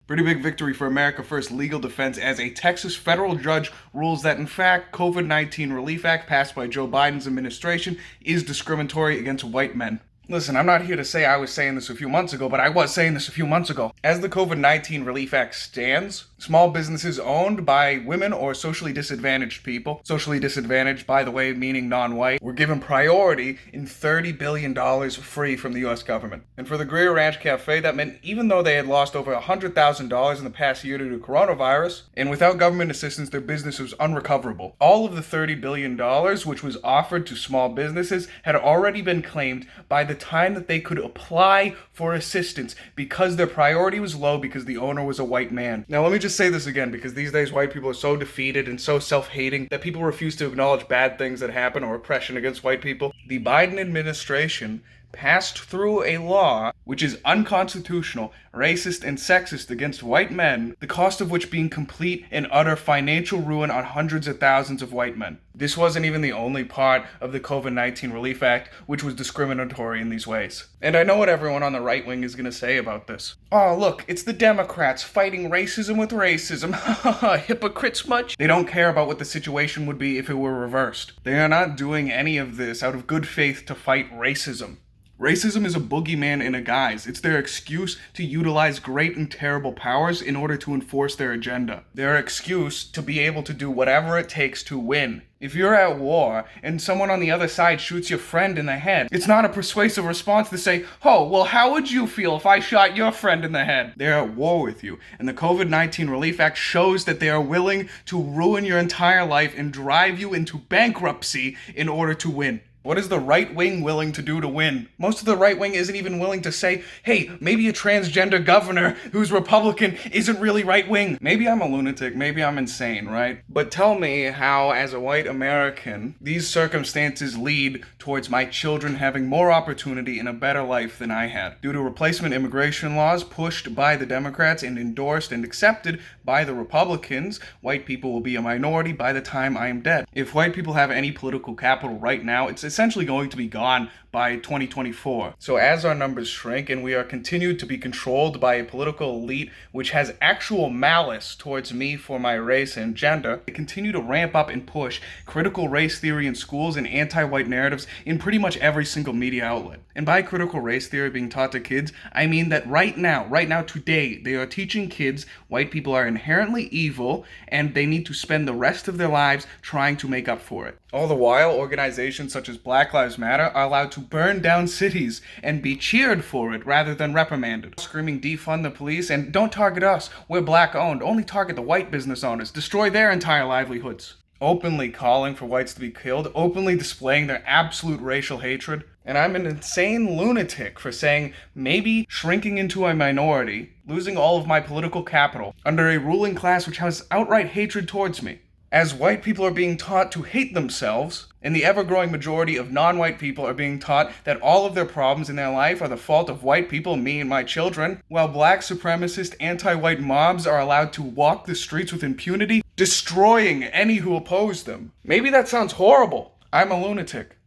Pretty big victory for America First legal defense as a Texas federal judge rules that, in fact, COVID-19 Relief Act passed by Joe Biden's administration is discriminatory against white men. Listen, I'm not here to say I was saying this a few months ago, but I was saying this a few months ago. As the COVID-19 Relief Act stands, small businesses owned by women or socially disadvantaged people, socially disadvantaged, by the way, meaning non-white, were given priority in $30 billion free from the U.S. government. And for the Greer Ranch Cafe, that meant even though they had lost over $100,000 in the past year due to coronavirus, and without government assistance, their business was unrecoverable. All of the $30 billion, which was offered to small businesses, had already been claimed by the time that they could apply for assistance because their priority was low because the owner was a white man. Now let me just say this again, because these days white people are so defeated and so self-hating that people refuse to acknowledge bad things that happen or oppression against white people. The Biden administration passed through a law which is unconstitutional, racist, and sexist against white men, the cost of which being complete and utter financial ruin on hundreds of thousands of white men. This wasn't even the only part of the COVID-19 Relief Act which was discriminatory in these ways. And I know what everyone on the right wing is going to say about this. Oh, look, it's the Democrats fighting racism with racism. Hypocrites much? They don't care about what the situation would be if it were reversed. They are not doing any of this out of good faith to fight racism. Racism is a boogeyman in a guise. It's their excuse to utilize great and terrible powers in order to enforce their agenda. Their excuse to be able to do whatever it takes to win. If you're at war and someone on the other side shoots your friend in the head, it's not a persuasive response to say, oh, well, how would you feel if I shot your friend in the head? They're at war with you. And the COVID-19 Relief Act shows that they are willing to ruin your entire life and drive you into bankruptcy in order to win. What is the right wing willing to do to win? Most of the right wing isn't even willing to say, hey, maybe a transgender governor who's Republican isn't really right wing. Maybe I'm a lunatic, maybe I'm insane, right? But tell me how, as a white American, these circumstances lead towards my children having more opportunity and a better life than I had. Due to replacement immigration laws pushed by the Democrats and endorsed and accepted by the Republicans, white people will be a minority by the time I am dead. If white people have any political capital right now, it's essentially going to be gone by 2024. So as our numbers shrink and we are continued to be controlled by a political elite which has actual malice towards me for my race and gender, they continue to ramp up and push critical race theory in schools and anti-white narratives in pretty much every single media outlet. And by critical race theory being taught to kids, I mean that right now, today, they are teaching kids white people are inherently evil and they need to spend the rest of their lives trying to make up for it. All the while, organizations such as Black Lives Matter are allowed to burn down cities and be cheered for it rather than reprimanded. Screaming defund the police and don't target us, we're black owned, only target the white business owners, destroy their entire livelihoods. Openly calling for whites to be killed, openly displaying their absolute racial hatred. And I'm an insane lunatic for saying maybe shrinking into a minority, losing all of my political capital under a ruling class which has outright hatred towards me. As white people are being taught to hate themselves, and the ever-growing majority of non-white people are being taught that all of their problems in their life are the fault of white people, me and my children, while black supremacist anti-white mobs are allowed to walk the streets with impunity, destroying any who oppose them. Maybe that sounds horrible. I'm a lunatic.